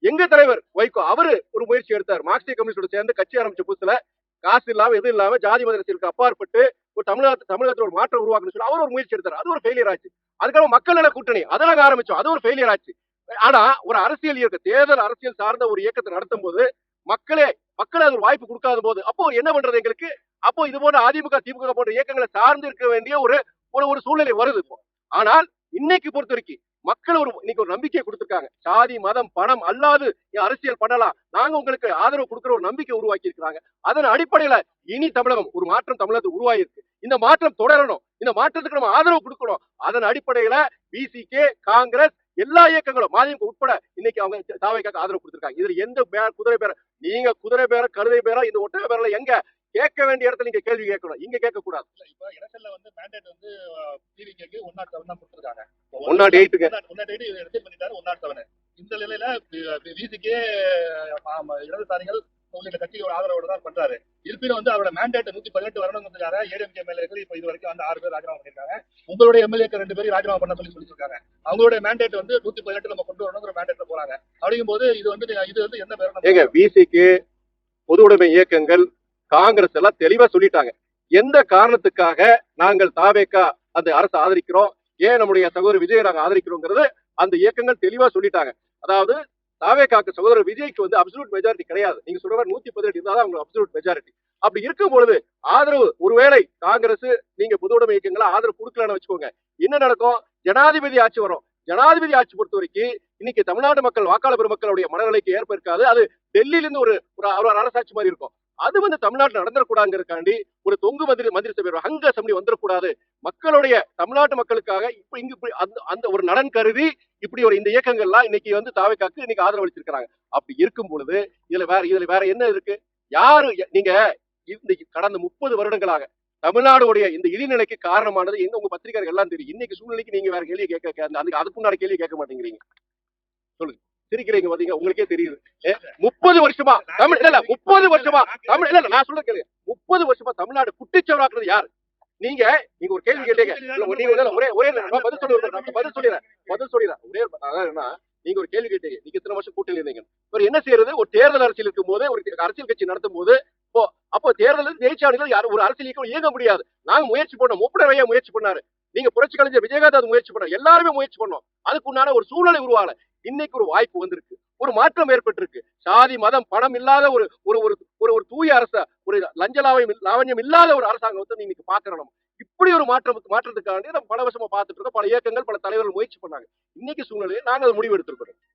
எங்க தலைவர் வைகோ அவரு ஒரு முயற்சி எடுத்தார். மார்க்சிய கம்யூனிஸ்டோட சேர்ந்து கட்சி ஆரம்பிச்ச புதுசுல காசு இல்லாம எது இல்லாம ஜாதி மத அரசியலுக்கு அப்பாற்பட்டு ஒரு தமிழகத்துல ஒரு மாற்றம் உருவாக்கணும்னு சொல்லி அவர் ஒரு முயற்சி எடுத்தார். அது ஒரு ஃபெயிலியர் ஆச்சு. அதுக்காக மக்கள் நல கூட்டணி அதெல்லாம் ஆரம்பிச்சோம். அது ஒரு ஃபெயிலியர் ஆச்சு. ஆனா ஒரு அரசியல் இயக்கம் தேர்தல் அரசியல் சார்ந்த ஒரு இயக்கத்தை நடத்தும் போது மக்களே அது ஒரு வாய்ப்பு கொடுக்காத போது அப்போ என்ன பண்றது எங்களுக்கு? அப்போ இது போன்ற அதிமுக திமுக போன்ற இயக்கங்களை சார்ந்து இருக்க வேண்டிய ஒரு ஒரு சூழ்நிலை வருது இப்போ. ஆனால் இன்னைக்கு பொறுத்த வரைக்கும் மக்கள் இன்னைக்கு ஒரு நம்பிக்கை கொடுத்திருக்காங்க. சாதி மதம் பணம் அல்லாது அரசியல் பண்ணலாம், நாங்க உங்களுக்கு ஆதரவு கொடுக்கிற ஒரு நம்பிக்கை உருவாக்கி இருக்கிறாங்க. அதன் அடிப்படையில இனி தமிழகம் ஒரு மாற்றம் தமிழகத்துக்கு உருவாயிருக்கு. இந்த மாற்றம் தொடரணும். இந்த மாற்றத்துக்கு நம்ம ஆதரவு கொடுக்கணும். அதன் அடிப்படையில பிசிகே காங்கிரஸ் எல்லா இயக்கங்களும் மதிமுக உட்பட இன்னைக்கு அவங்க தாவைக்காக ஆதரவு கொடுத்திருக்காங்க. இதுல எந்த குதிரை பேர நீங்க குதிரை பேர கழுதை பேர இந்த ஒட்டக பேரல எங்க கேட்க வேண்டிய இடத்துல நீங்க கேள்வி கேட்கணும். இங்க கேட்க கூடாது. இப்ப எலெக்ஷன்ல வந்து மேண்டேட் வந்து டிவிகேக்கு 107 தான் கொடுத்திருக்காங்க. 108க்கு 108 ரிஜெக்ட் பண்ணிட்டாரு. 107 இந்த நிலையில விசிகே இடதுசாரிகள் உள்ளிட்ட கட்சிகளோட ஆதரவோட தான் பண்றாரு. இருப்பினும் வந்து அவரோட மேண்டேட் 118 வரணுங்கிறதுக்காக ஏடிஎம்கே எம்எல்ஏக்கள் இப்ப இது வரைக்கும் வந்து 6 பேர் ராஜினாமா பண்ணிருக்காங்க. உங்களுடைய எம்எல்ஏக்கள் 2 பேரும் ராஜினாமா பண்ண சொல்லியிருக்காங்க. அவங்களுடைய மேண்டேட் வந்து 118 நம்ம கொண்டு வரணுங்கிற மேண்டேட்ல போறாங்க. அப்படிங்கும் போது இது வந்து என்ன பேர் விசிகே பொது உடைமை இயக்கங்கள் காங்கிரஸ் எல்லாம் தெளிவா சொல்லிட்டாங்க. எந்த காரணத்துக்காக நாங்கள் தாவேக்கா அந்த அரசு ஆதரிக்கிறோம், ஏன் நம்முடைய சகோதரர் விஜயை நாங்க ஆதரிக்கிறோங்கிறது அந்த இயக்கங்கள் தெளிவா சொல்லிட்டாங்க. அதாவது தாவேக்காக்கு சகோதரர் விஜய்க்கு வந்து அப்சல்யூட் மெஜாரிட்டி கிடையாது. நீங்க சொல்ற மாதிரி 118 இருந்தாதான் அவங்க அப்சல்யூட் மெஜாரிட்டி. அப்படி இருக்கும் பொழுது ஆதரவு ஒருவேளை காங்கிரஸ் நீங்க பொது உடைமை இயக்கங்களை ஆதரவு கொடுக்கலன்னு வச்சுக்கோங்க, என்ன நடக்கும்? ஜனாதிபதி ஆட்சி வரும். ஜனாதிபதி ஆட்சி பொறுத்த வரைக்கும் இன்னைக்கு தமிழ்நாடு மக்கள் வாக்காளர் பெருமக்களுடைய மனநிலைக்கு ஏற்ப இருக்காது. அது டெல்லியிலிருந்து ஒரு அரசாட்சி மாதிரி இருக்கும். அது வந்து தமிழ்நாட்டில் நடந்துடக்கூடாதுங்கிறதுக்காண்டி ஒரு தொங்கு மந்திரி சபை ஹங்க அசம்பிளி வந்துடக்கூடாது, மக்களுடைய தமிழ்நாட்டு மக்களுக்காக இப்ப இங்க அந்த ஒரு நலன் கருதி இப்படி ஒரு இந்த இயக்கங்கள்லாம் இன்னைக்கு வந்து தாவேக்காக்கு இன்னைக்கு ஆதரவு அளிச்சிருக்காங்க. அப்படி இருக்கும் பொழுது இதுல வேற என்ன இருக்கு? யாரு நீங்க இந்த கடந்த 30 வருடங்களாக தமிழ்நாடுடைய இந்த இழிநிலைக்கு காரணமானது எங்க உங்க பத்திரிகைகள் எல்லாம் தெரியும். இன்னைக்கு சூழ்நிலைக்கு நீங்க வேற கேள்வி அதுக்கு முன்னாடி கேள்வி கேட்க மாட்டேங்கிறீங்க. சொல்லுங்க, சிரிக்கிறீங்க பாத்தீங்க, உங்களுக்கே தெரியுது. 30 வருஷமா தமிழ் இல்ல 30 வருஷமா தமிழ் இல்ல நான் சொல்ல கேளுங்க. 30 வருஷமா தமிழ்நாடு குட்டிச்சவராக்குறது யாரு? நீங்க ஒரு கேள்வி கேட்டீங்க. ஒரே பதில் சொல்லிடுறேன். நீங்க ஒரு கேள்வி கேட்டீங்க, நீங்க இத்தனை வருஷம் கூட்டணி இருந்தீங்க. என்ன செய்யறது? ஒரு தேர்தல் அரசியல் இருக்கும் போது ஒரு அரசியல் கட்சி நடத்தும் போது அப்போ தேர்தல் ஜெயிச்சாலும் யாரும் ஒரு அரசியல் இயக்கம் இயங்க முடியாது. நாங்க முயற்சி பண்ணோம். முப்படையா முயற்சி பண்ணாரு. நீங்க புரட்சி கலைஞர் விஜயகாந்த் அது முயற்சி பண்ணாரு. எல்லாருமே முயற்சி பண்ணோம். அதுக்கு உண்டான ஒரு சூழ்நிலை உருவாகல. இன்னைக்கு ஒரு வாய்ப்பு வந்திருக்கு, ஒரு மாற்றம் ஏற்பட்டிருக்கு. சாதி மதம் பணம் இல்லாத ஒரு தூய அரச ஒரு லாவண்யம் இல்லாத ஒரு அரசாங்கம் வந்து இன்னைக்கு பாக்குறோம். இப்படி ஒரு மாற்றத்துக்காண்டி நம்ம பல வருஷமா பார்த்துட்டு இருக்கோம். பல இயக்கங்கள் பல தலைவர்கள் முயற்சி பண்ணாங்க. இன்னைக்கு சூழ்நிலையை நாங்கள் முடிவு எடுத்திருக்கிறோம்.